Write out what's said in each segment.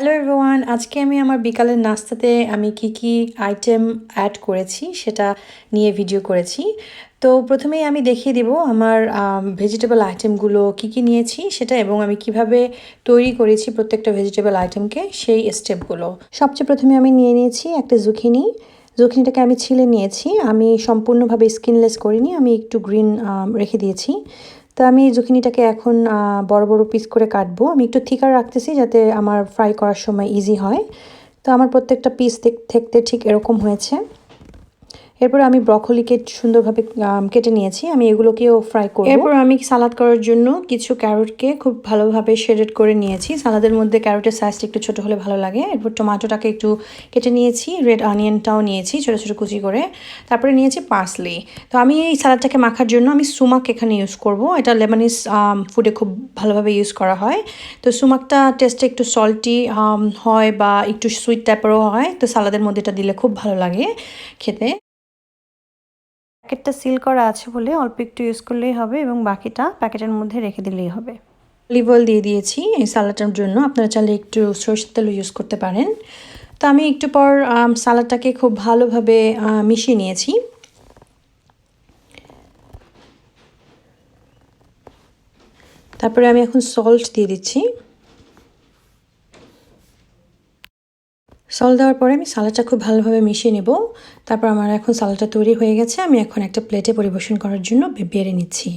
Hello everyone, আজকে আমি আমার বিকালের নাস্তাতে আমি কি আইটেম অ্যাড করেছি সেটা নিয়ে ভিডিও করেছি। তো প্রথমেই আমি দেখিয়ে দিব আমার ভেজিটেবল আইটেমগুলো কি নিয়েছি সেটা, এবং আমি কিভাবে তৈরি করেছি প্রত্যেকটা ভেজিটেবল আইটেমকে সেই স্টেপগুলো। সবচেয়ে প্রথমে আমি নিয়ে নিয়েছি একটা জুকিনিটাকে আমি ছিলে নিয়েছি। আমি সম্পূর্ণভাবে স্কিনলেস করিনি, আমি একটু গ্রিন রেখে দিয়েছি। তো আমি জুকিনিটাকে এখন বড় বড় পিস করে কাটবো। আমি একটু থিকার রাখতেছি যাতে আমার ফ্রাই করার সময় ইজি হয়। তো আমার প্রত্যেকটা পিস দেখতে ঠিক এরকম হয়েছে। এরপর আমি ব্রকলিকে সুন্দরভাবে কেটে নিয়েছি, আমি এগুলোকেও ফ্রাই করব। এরপর আমি সালাদ করার জন্য কিছু ক্যারটকে খুব ভালোভাবে শেডেড করে নিয়েছি। সালাদের মধ্যে ক্যারটের সাইজটা একটু ছোটো হলে ভালো লাগে। এরপর টমেটোটাকে একটু কেটে নিয়েছি, রেড অনিয়নটাও নিয়েছি ছোটো ছোটো কুচি করে। তারপরে নিয়েছি পার্সলি। তো আমি এই সালাদটাকে মাখার জন্য আমি সুমাক এখানে ইউজ করব। এটা লেবানিজ ফুডে খুব ভালোভাবে ইউজ করা হয়। তো সুমাকটা টেস্টে একটু সল্টি হয় বা একটু সুইট টাইপেরও হয়। তো সালাদের মধ্যে এটা দিলে খুব ভালো লাগে খেতে। প্যাকেটটা সিল করা আছে বলে অল্প একটু ইউজ করলেই হবে, এবং বাকিটা প্যাকেটের মধ্যে রেখে দিলেই হবে। অলিভ অয়েল দিয়ে দিয়েছি এই সালাডটার জন্য, আপনারা চাইলে একটু সরষের তেলও ইউজ করতে পারেন। তো আমি একটু পর সালাডটাকে খুব ভালোভাবে মিশিয়ে নিয়েছি। তারপরে আমি এখন সল্ট দিয়ে দিচ্ছি। সল্ট দেওয়ার পরে আমি সালাডটা খুব ভালোভাবে মিশিয়ে নেব। তারপর আমার এখন সালাডটা তৈরি হয়ে গেছে। আমি এখন একটা প্লেটে পরিবেশন করার জন্য বেড়ে নিচ্ছি।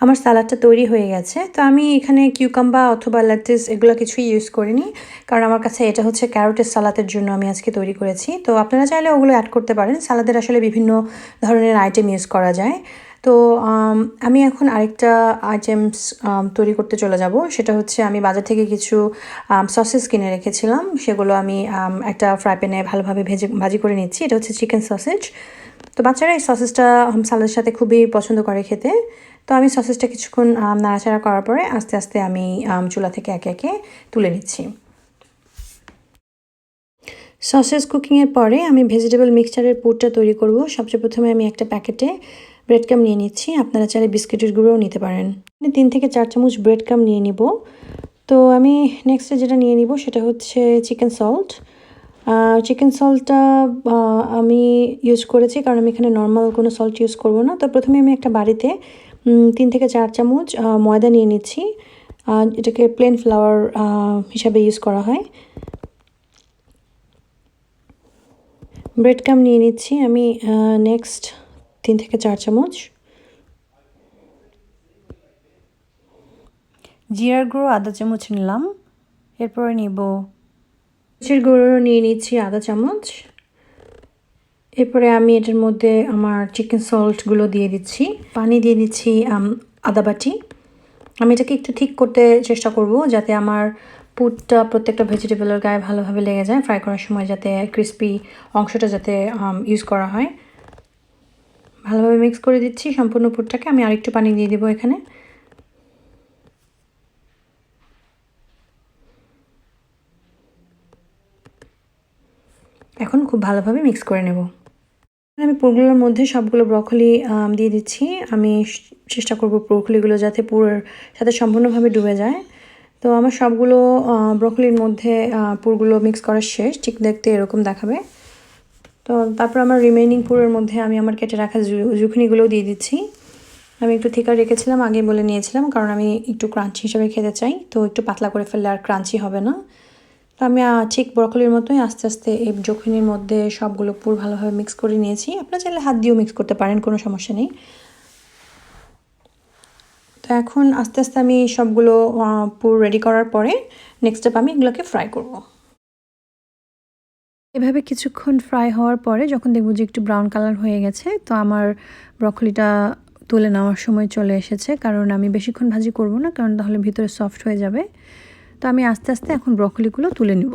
আমার সালাডটা তৈরি হয়ে গেছে। তো আমি এখানে কিউকাম্বার অথবা লেটুস এগুলো কিছুই ইউজ করিনি, কারণ আমার কাছে এটা হচ্ছে ক্যারটের সালাদের জন্য আমি আজকে তৈরি করেছি। তো আপনারা চাইলে ওগুলো অ্যাড করতে পারেন। সালাদের আসলে বিভিন্ন ধরনের আইটেম ইউজ করা যায়। তো আমি এখন আরেকটা আইটেমস তৈরি করতে চলে যাব। সেটা হচ্ছে আমি বাজার থেকে কিছু সসেস কিনে রেখেছিলাম, সেগুলো আমি একটা ফ্রাই প্যানে ভালোভাবে ভাজি করে নিচ্ছি। এটা হচ্ছে চিকেন সসেজ। তো বাচ্চারা এই সসেসটা সালাদের সাথে খুবই পছন্দ করে খেতে। তো আমি সসেসটা কিছুক্ষণ নাড়াচাড়া করার পরে আস্তে আস্তে আমি চুলা থেকে একে একে তুলে নিচ্ছি। সসেস কুকিংয়ের পরে আমি ভেজিটেবল মিক্সচারের পুরটা তৈরি করব। সবচেয়ে প্রথমে আমি একটা প্যাকেটে ব্রেড ক্রাম্ব নিয়ে নিচ্ছি। আপনারা চাইলে বিস্কিটের গুঁড়োও নিতে পারেন। 3 থেকে 4 চামচ ব্রেড ক্রাম্ব নিয়ে নিব। তো আমি নেক্সটে যেটা নিয়ে নিব সেটা হচ্ছে চিকেন সল্ট। চিকেন সল্টটা আমি ইউজ করেছি কারণ আমি এখানে নর্মাল কোনো সল্ট ইউজ করব না। তো প্রথমে আমি একটা বাড়িতে 3 থেকে 4 চামচ ময়দা নিয়ে নিচ্ছি। এটাকে প্লেন ফ্লাওয়ার হিসাবে ইউজ করা হয়। ব্রেড ক্রাম্ব নিয়ে নিচ্ছি আমি নেক্সট 3 থেকে 4 চামচ। জিরার গুঁড়ো আধা চামচ নিলাম। এরপরে নিব মরিচের গুঁড়ো নিয়ে নিচ্ছি আধা চামচ। এরপরে আমি এটার মধ্যে আমার চিকেন সল্টগুলো দিয়ে দিচ্ছি। পানি দিয়ে দিচ্ছি আধা বাটি। আমি এটাকে একটু ঠিক করতে চেষ্টা করব যাতে আমার পুরটা প্রত্যেকটা ভেজিটেবলের গায়ে ভালোভাবে লেগে যায়, ফ্রাই করার সময় যাতে ক্রিস্পি অংশটা যাতে ইউজ করা হয়। ভালোভাবে মিক্স করে দিচ্ছি সম্পূর্ণ পুরটাকে। আমি আরেকটু পানি দিয়ে দেবো এখানে। এখন খুব ভালোভাবে মিক্স করে নেব। আমি পুরগুলোর মধ্যে সবগুলো ব্রকলি দিয়ে দিচ্ছি। আমি চেষ্টা করব ব্রকলিগুলো যাতে পুরের সাথে সম্পূর্ণভাবে ডুবে যায়। তো আমার সবগুলো ব্রকলির মধ্যে পুরগুলো মিক্স করা শেষ, ঠিক দেখতে এরকম দেখাবে। তো তারপর আমার রিমেইনিং পুরের মধ্যে আমি আমার কেটে রাখা জুখনিগুলোও দিয়ে দিচ্ছি। আমি একটু থিকার রেখেছিলাম, আগে বলে নিয়েছিলাম, কারণ আমি একটু ক্রাঞ্চি হিসাবে খেতে চাই। তো একটু পাতলা করে ফেললে আর ক্রাঞ্চি হবে না। তো আমি ঠিক ব্রকলির মতোই আস্তে আস্তে এই জুখনির মধ্যে সবগুলো পুর ভালোভাবে মিক্স করে নিয়েছি। আপনারা চাইলে হাত দিয়েও মিক্স করতে পারেন, কোনো সমস্যা নেই। তো এখন আস্তে আস্তে আমি সবগুলো পুর রেডি করার পরে নেক্সট স্টেপ আমি এগুলোকে ফ্রাই করব। এভাবে কিছুক্ষণ ফ্রাই হওয়ার পরে যখন দেখব যে একটু ব্রাউন কালার হয়ে গেছে, তো আমার ব্রকলিটা তুলে নেওয়ার সময় চলে এসেছে। কারণ আমি বেশিক্ষণ ভাজি করব না, কারণ তাহলে ভিতরে সফট হয়ে যাবে। তো আমি আস্তে আস্তে এখন ব্রকলিগুলো তুলে নিব।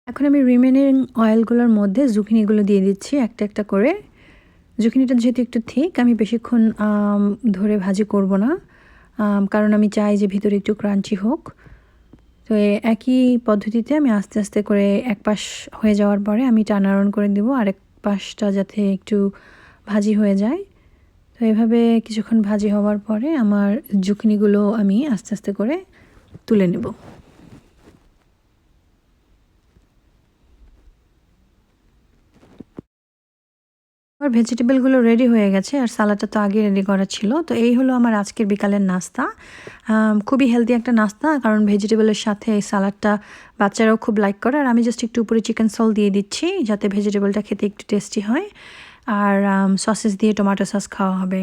এখন আমি রিমেনিং অয়েলগুলোর মধ্যে জুকিনিগুলো দিয়ে দিচ্ছি একটা একটা করে। জুকিনিটা যেহেতু একটু ঠিক, আমি বেশিক্ষণ ধরে ভাজি করব না, কারণ আমি চাই যে ভিতরে একটু ক্রাঞ্চি হোক। তো একই পদ্ধতিতে আমি আস্তে আস্তে করে এক পাশ হয়ে যাওয়ার পরে আমি টার্ন অ্যারাউন্ড করে দেবো, আরেক পাশটা যাতে একটু ভাজি হয়ে যায়। তো তো এভাবে কিছুক্ষণ ভাজি হওয়ার পরে আমার জুকনিগুলো আমি আস্তে আস্তে করে তুলে নেব। আমার ভেজিটেবলগুলো রেডি হয়ে গেছে আর সালাডটা তো আগে রেডি করা ছিল। তো এই হলো আমার আজকের বিকালের নাস্তা। খুবই হেলদি একটা নাস্তা, কারণ ভেজিটেবলের সাথে এই সালাডটা বাচ্চারাও খুব লাইক করে। আর আমি জাস্ট একটু উপরে চিকেন সল দিয়ে দিচ্ছি যাতে ভেজিটেবলটা খেতে একটু টেস্টি হয়। আর সসেস দিয়ে টমেটো সস খাওয়া হবে।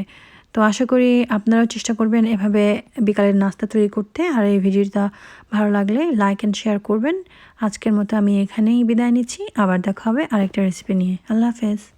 তো আশা করি আপনারাও চেষ্টা করবেন এভাবে বিকালের নাস্তা তৈরি করতে। আর এই ভিডিওটা ভালো লাগলে লাইক অ্যান্ড শেয়ার করবেন। আজকের মতো আমি এখানেই বিদায় নিচ্ছি। আবার দেখা হবে আরেকটা রেসিপি নিয়ে। আল্লাহ হাফেজ।